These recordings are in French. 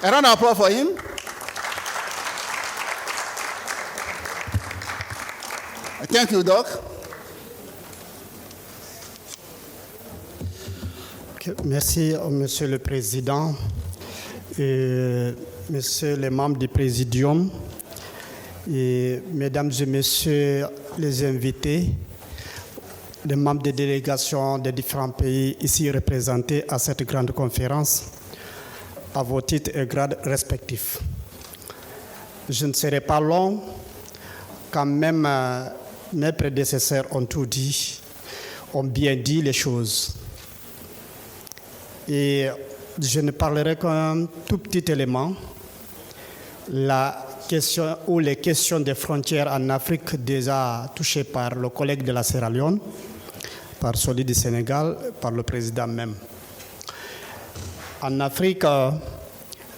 A round of applause for him. Thank you, Doc. Merci, Monsieur le Président, et Messieurs les membres du Présidium, et Mesdames et Messieurs les invités, les membres des délégations des différents pays ici représentés à cette grande conférence, à vos titres et grades respectifs. Je ne serai pas long, quand même mes prédécesseurs ont tout dit, ont bien dit les choses. Et je ne parlerai qu'un tout petit élément, la question ou les questions des frontières en Afrique déjà touchées par le collègue de la Sierra Leone, par celui du Sénégal, par le président même. En Afrique,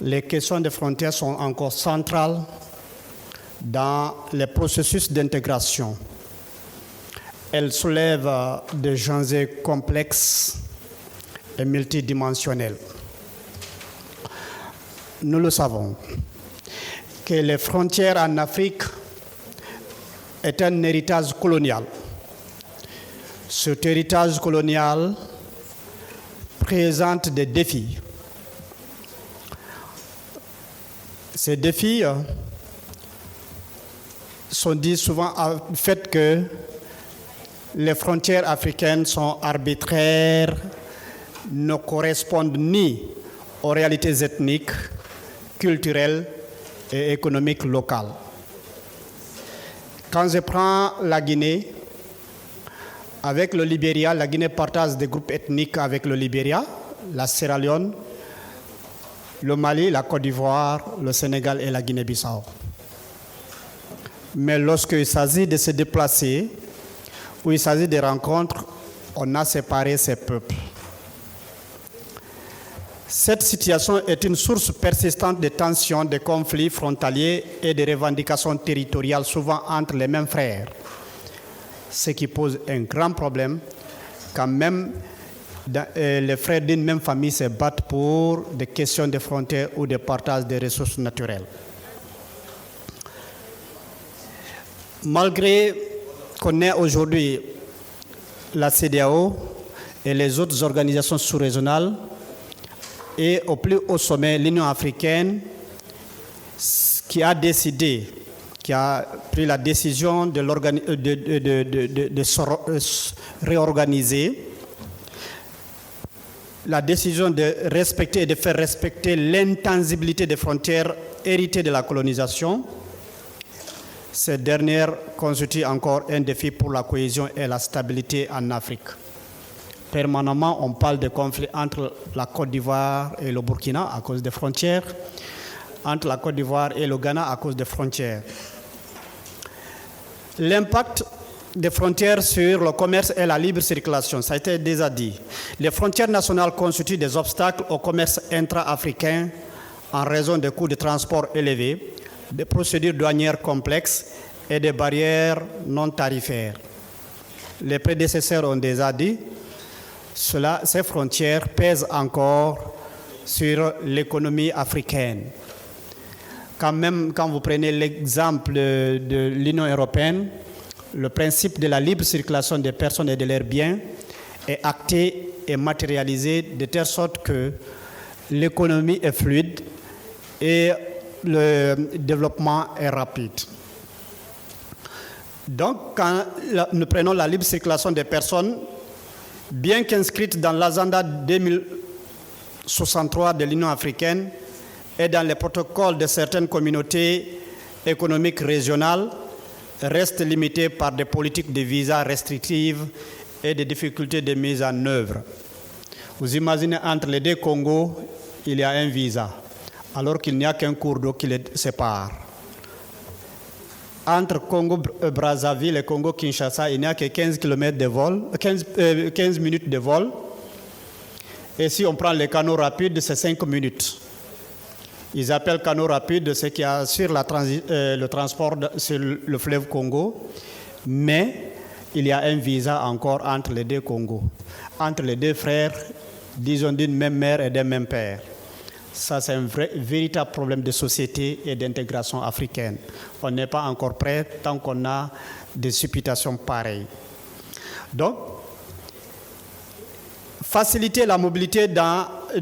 les questions des frontières sont encore centrales dans les processus d'intégration. Elles soulèvent des enjeux complexes et multidimensionnels. Nous le savons, que les frontières en Afrique est un héritage colonial. Cet héritage colonial présente des défis. Ces défis sont dus souvent au fait que les frontières africaines sont arbitraires, ne correspondent ni aux réalités ethniques, culturelles et économiques locales. Quand je prends la Guinée, avec le Libéria, la Guinée partage des groupes ethniques avec le Libéria, la Sierra Leone, le Mali, la Côte d'Ivoire, le Sénégal et la Guinée-Bissau. Mais lorsqu'il s'agit de se déplacer, ou il s'agit de rencontres, on a séparé ces peuples. Cette situation est une source persistante de tensions, de conflits frontaliers et de revendications territoriales, souvent entre les mêmes frères. Ce qui pose un grand problème quand même les frères d'une même famille se battent pour des questions de frontières ou de partage des ressources naturelles. Malgré qu'on ait aujourd'hui la CEDEAO et les autres organisations sous-régionales, et au plus haut sommet, l'Union africaine, qui a pris la décision de se réorganiser, la décision de respecter et de faire respecter l'intangibilité des frontières héritées de la colonisation. Cette dernière constitue encore un défi pour la cohésion et la stabilité en Afrique. Permanemment, on parle de conflits entre la Côte d'Ivoire et le Burkina à cause des frontières, entre la Côte d'Ivoire et le Ghana à cause des frontières. L'impact des frontières sur le commerce et la libre circulation, ça a été déjà dit. Les frontières nationales constituent des obstacles au commerce intra-africain en raison des coûts de transport élevés, des procédures douanières complexes et des barrières non tarifaires. Les prédécesseurs ont déjà dit, ces frontières pèsent encore sur l'économie africaine. Quand vous prenez l'exemple de l'Union européenne, le principe de la libre circulation des personnes et de leurs biens est acté et matérialisé de telle sorte que l'économie est fluide et le développement est rapide. Donc, quand nous prenons la libre circulation des personnes, bien qu'inscrite dans l'agenda 2063 de l'Union africaine et dans les protocoles de certaines communautés économiques régionales, reste limitée par des politiques de visa restrictives et des difficultés de mise en œuvre. Vous imaginez, entre les deux Congos, il y a un visa, alors qu'il n'y a qu'un cours d'eau qui les sépare. Entre Congo-Brazzaville et Congo-Kinshasa, il n'y a que 15 km de vol, 15 minutes de vol. Et si on prend les canaux rapides, c'est 5 minutes. Ils appellent canaux rapides ce qui assure le transport sur le fleuve Congo. Mais il y a un visa encore entre les deux Congos, entre les deux frères, disons d'une même mère et d'un même père. Ça, c'est un véritable problème de société et d'intégration africaine. On n'est pas encore prêt tant qu'on a des supputations pareilles. Donc, faciliter la mobilité de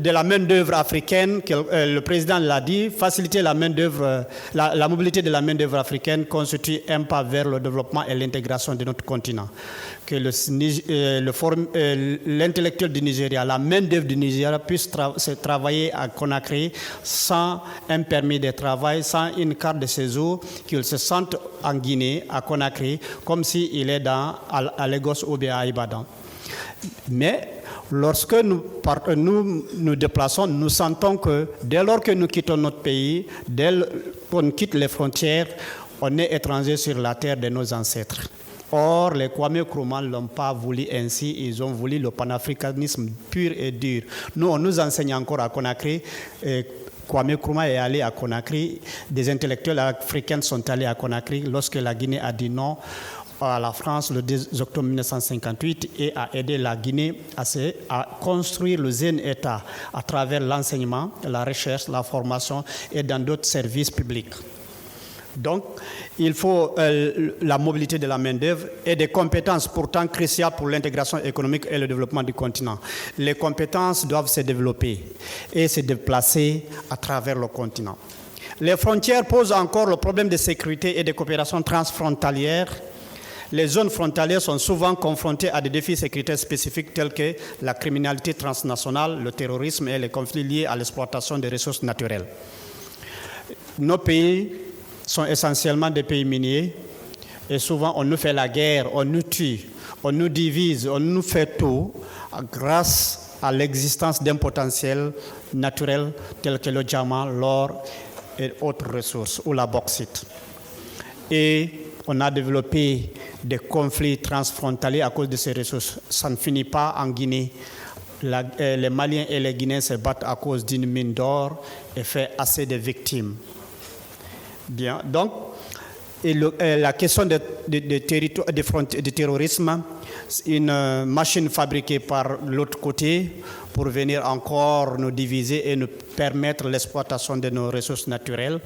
la main-d'œuvre africaine, le président l'a dit, faciliter la mobilité de la main-d'œuvre africaine constitue un pas vers le développement et l'intégration de notre continent. Que l'intellectuel du Nigeria, la main-d'œuvre du Nigeria puisse travailler à Conakry sans un permis de travail, sans une carte de séjour, qu'il se sente en Guinée, à Conakry, comme s'il est à Lagos ou bien à Ibadan. Mais lorsque nous déplaçons, nous sentons que dès lors que nous quittons notre pays, dès qu'on quitte les frontières, on est étranger sur la terre de nos ancêtres. Or, les Kwame Nkrumah ne l'ont pas voulu ainsi, ils ont voulu le panafricanisme pur et dur. Nous, on nous enseigne encore à Conakry. Kwame Nkrumah est allé à Conakry, des intellectuels africains sont allés à Conakry lorsque la Guinée a dit non à la France le 2 octobre 1958 et a aidé la Guinée à construire le Zen État à travers l'enseignement, la recherche, la formation et dans d'autres services publics. Donc, il faut la mobilité de la main-d'œuvre et des compétences pourtant cruciales pour l'intégration économique et le développement du continent. Les compétences doivent se développer et se déplacer à travers le continent. Les frontières posent encore le problème de sécurité et de coopération transfrontalière. Les zones frontalières sont souvent confrontées à des défis sécuritaires spécifiques tels que la criminalité transnationale, le terrorisme et les conflits liés à l'exploitation des ressources naturelles. Nos pays sont essentiellement des pays miniers et souvent on nous fait la guerre, on nous tue, on nous divise, on nous fait tout grâce à l'existence d'un potentiel naturel tel que le diamant, l'or et autres ressources ou la bauxite. Et on a développé des conflits transfrontaliers à cause de ces ressources. Ça ne finit pas en Guinée. Les Maliens et les Guinéens se battent à cause d'une mine d'or et fait assez de victimes. Bien, donc, la question du terrorisme, une machine fabriquée par l'autre côté pour venir encore nous diviser et nous permettre l'exploitation de nos ressources naturelles,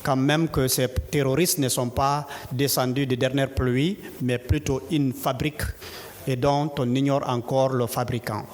quand même que ces terroristes ne sont pas descendus des dernières pluies, mais plutôt une fabrique et dont on ignore encore le fabricant.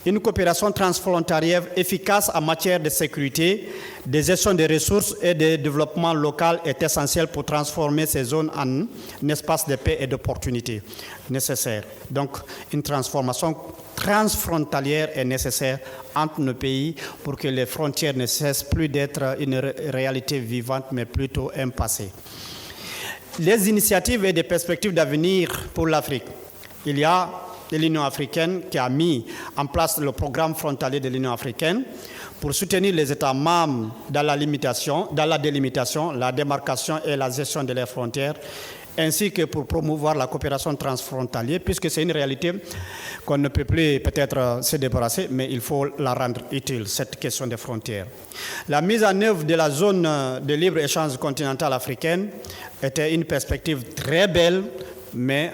Une coopération transfrontalière efficace en matière de sécurité, de gestion des ressources et de développement local est essentielle pour transformer ces zones en un espace de paix et d'opportunité nécessaire. Donc, une transformation transfrontalière est nécessaire entre nos pays pour que les frontières ne cessent plus d'être une réalité vivante, mais plutôt un passé. Les initiatives et des perspectives d'avenir pour l'Afrique. Il y a l'Union africaine qui a mis en place le programme frontalier de l'Union africaine pour soutenir les États membres dans la délimitation, la démarcation et la gestion de leurs frontières, ainsi que pour promouvoir la coopération transfrontalière, puisque c'est une réalité qu'on ne peut plus peut-être se débarrasser, mais il faut la rendre utile, cette question des frontières. La mise en œuvre de la zone de libre-échange continentale africaine était une perspective très belle, mais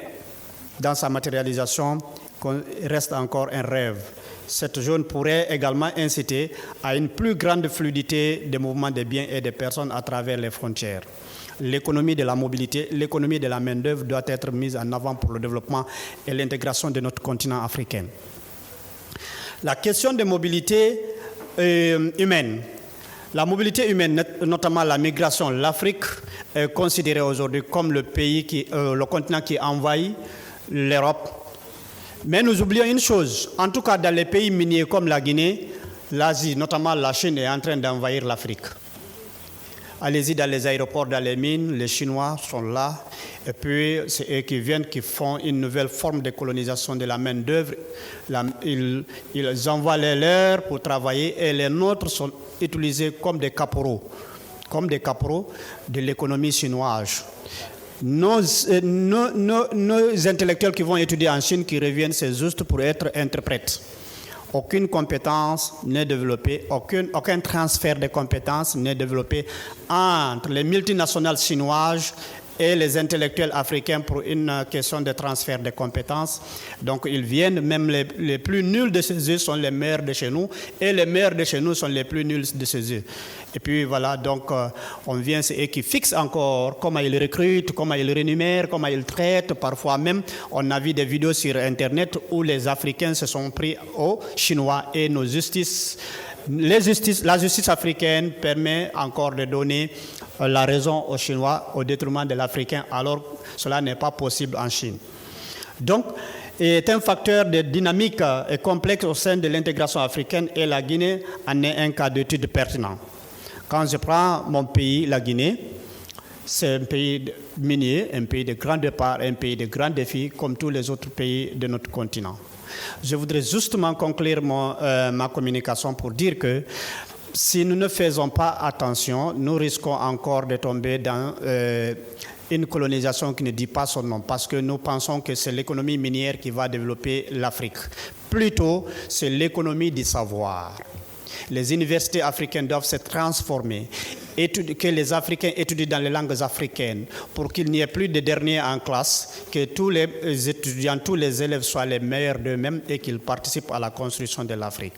dans sa matérialisation, reste encore un rêve. Cette zone pourrait également inciter à une plus grande fluidité des mouvements des biens et des personnes à travers les frontières. L'économie de la mobilité, l'économie de la main-d'œuvre doit être mise en avant pour le développement et l'intégration de notre continent africain. La question de mobilité humaine. La mobilité humaine, notamment la migration, l'Afrique est considérée aujourd'hui comme le continent qui envahit l'Europe. Mais nous oublions une chose, en tout cas dans les pays miniers comme la Guinée, l'Asie, notamment la Chine, est en train d'envahir l'Afrique. Allez-y dans les aéroports, dans les mines, les Chinois sont là, et puis c'est eux qui viennent, qui font une nouvelle forme de colonisation de la main-d'œuvre. Ils envoient les leurs pour travailler, et les nôtres sont utilisés comme des caporaux de l'économie chinoise. Nos intellectuels qui vont étudier en Chine, qui reviennent, c'est juste pour être interprètes. Aucune compétence n'est développée, aucun transfert de compétences n'est développé entre les multinationales chinoises et les intellectuels africains pour une question de transfert de compétences. Donc ils viennent, même les plus nuls de chez eux sont les meilleurs de chez nous, et les meilleurs de chez nous sont les plus nuls de chez eux. Et puis voilà, donc on vient, c'est eux qui fixent encore comment ils recrutent, comment ils rémunèrent, comment ils traitent. Parfois même, on a vu des vidéos sur Internet où les Africains se sont pris aux Chinois et nos justices. La justice africaine permet encore de donner la raison aux Chinois au détriment de l'Africain, alors que cela n'est pas possible en Chine. Donc, est un facteur de dynamique et complexe au sein de l'intégration africaine et la Guinée en est un cas d'étude pertinent. Quand je prends mon pays, la Guinée, c'est un pays minier, un pays de grand départ, un pays de grands défis, comme tous les autres pays de notre continent. Je voudrais justement conclure ma communication pour dire que si nous ne faisons pas attention, nous risquons encore de tomber dans une colonisation qui ne dit pas son nom, parce que nous pensons que c'est l'économie minière qui va développer l'Afrique. Plutôt, c'est l'économie du savoir. Les universités africaines doivent se transformer, que les Africains étudient dans les langues africaines pour qu'il n'y ait plus de derniers en classe, que tous les étudiants, tous les élèves soient les meilleurs d'eux-mêmes et qu'ils participent à la construction de l'Afrique.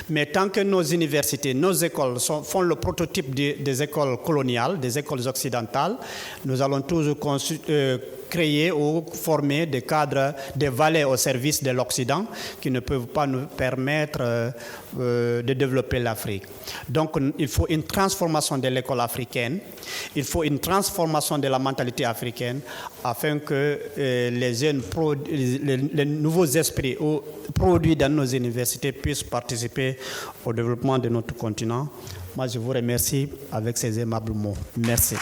Mais tant que nos universités, nos écoles font le prototype des écoles coloniales, des écoles occidentales, nous allons toujours créer ou former des cadres, des valets au service de l'Occident qui ne peuvent pas nous permettre de développer l'Afrique. Donc il faut une transformation de l'école africaine, il faut une transformation de la mentalité africaine afin que les jeunes, les nouveaux esprits produits dans nos universités puissent participer au développement de notre continent. Moi, je vous remercie avec ces aimables mots. Merci.